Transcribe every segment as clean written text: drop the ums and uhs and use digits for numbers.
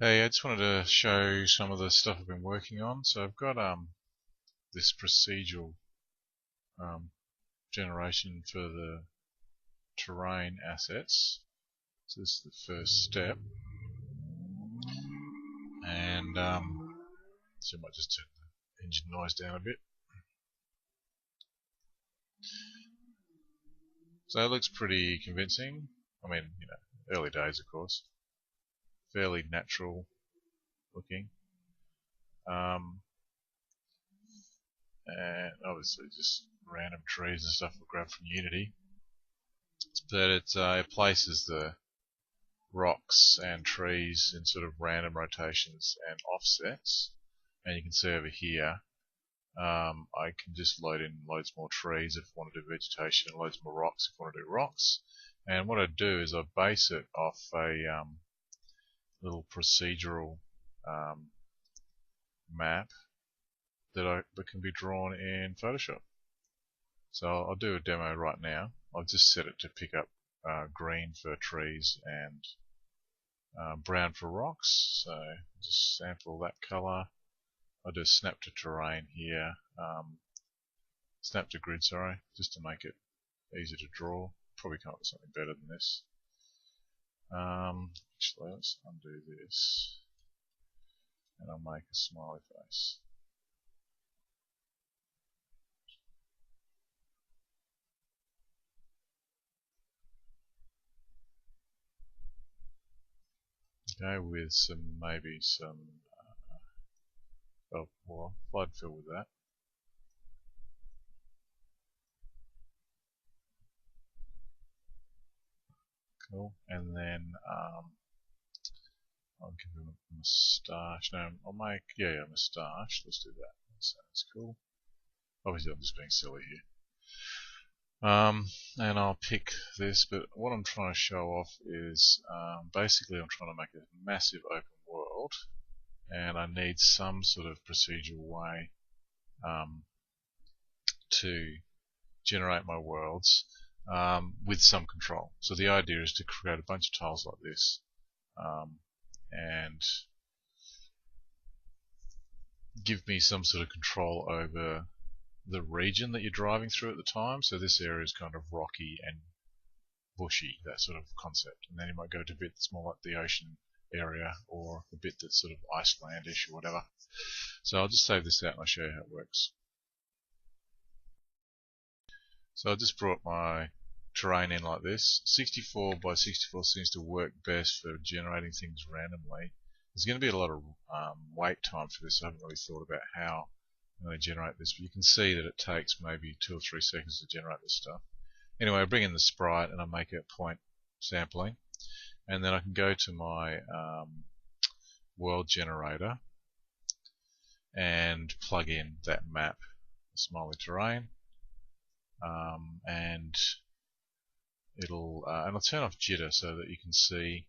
Hey, I just wanted to show some of the stuff I've been working on. So I've got this procedural generation for the terrain assets. So this is the first step, and so I might just turn the engine noise down a bit. So it looks pretty convincing. I mean, early days, of course. Fairly natural looking. And obviously just random trees and stuff we'll grab from Unity. But it places the rocks and trees in sort of random rotations and offsets. And you can see over here, I can just load in loads more trees if I want to do vegetation, and loads more rocks if I want to do rocks. And what I do is I base it off a little procedural map that can be drawn in Photoshop. So I'll do a demo right now. I've just set it to pick up green for trees and brown for rocks. So just sample that color. I'll do snap to terrain here, snap to grid, sorry, just to make it easy to draw. Probably come up with something better than this. Actually, let's undo this, and I'll make a smiley face. Go with maybe some well, flood fill with that. Cool. And then I'll give him a moustache. No, I'll make a moustache. Let's do that. That sounds cool. Obviously, I'm just being silly here. And I'll pick this, but what I'm trying to show off is basically I'm trying to make a massive open world, and I need some sort of procedural way to generate my worlds with some control. So the idea is to create a bunch of tiles like this and give me some sort of control over the region that you're driving through at the time. So this area is kind of rocky and bushy, that sort of concept. And then you might go to a bit that's more like the ocean area, or a bit that's sort of Icelandish or whatever. So I'll just save this out and I'll show you how it works. So I just brought my terrain in like this. 64 by 64 seems to work best for generating things randomly. There's going to be a lot of wait time for this. I haven't really thought about how I'm going to generate this, but you can see that it takes maybe 2 or 3 seconds to generate this stuff. Anyway, I bring in the sprite and I make a point sampling, and then I can go to my world generator and plug in that map, smiley terrain, and I'll turn off jitter so that you can see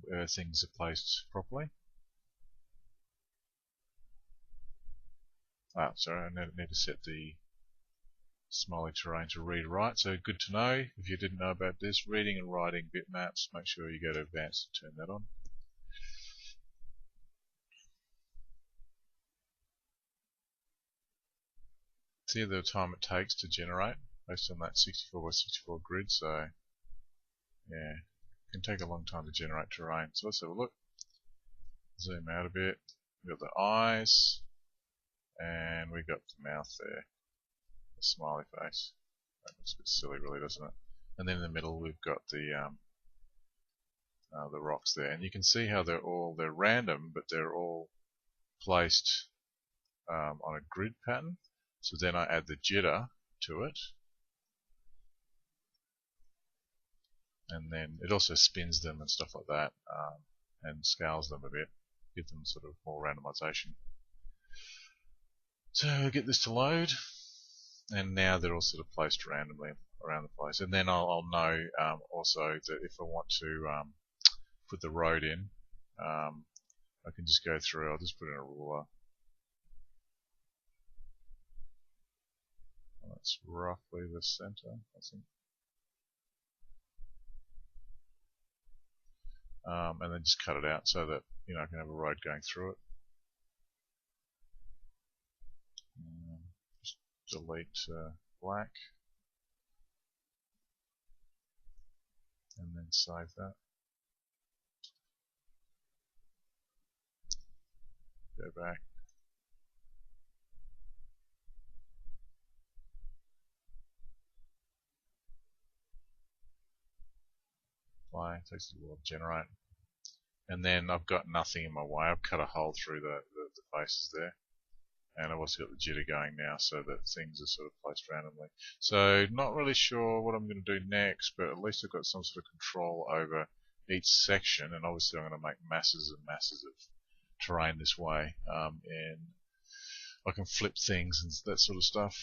where things are placed properly. Sorry, I need to set the smiley terrain to read write. So good to know if you didn't know about this. Reading and writing bitmaps, make sure you go to advanced and turn that on. See the time it takes to generate based on that 64 by 64 grid. So yeah, it can take a long time to generate terrain. So let's have a look. Zoom out a bit. We've got the eyes, and we've got the mouth there. The smiley face. That looks a bit silly, really, doesn't it? And then in the middle we've got the rocks there, and you can see how they're random, but they're all placed on a grid pattern. So then I add the jitter to it, and then it also spins them and stuff like that, and scales them a bit, give them sort of more randomization. So I get this to load, and now they're all sort of placed randomly around the place. And then I'll know also that if I want to put the road in, I can just go through. I'll just put in a ruler. That's roughly the center, I think. and then just cut it out so that I can have a road going through it. Just delete black, and then save that. Go back. Apply. It takes a while to generate. And then I've got nothing in my way. I've cut a hole through the faces there. And I've also got the jitter going now so that things are sort of placed randomly. So not really sure what I'm going to do next, but at least I've got some sort of control over each section, and obviously I'm going to make masses and masses of terrain this way, and I can flip things and that sort of stuff.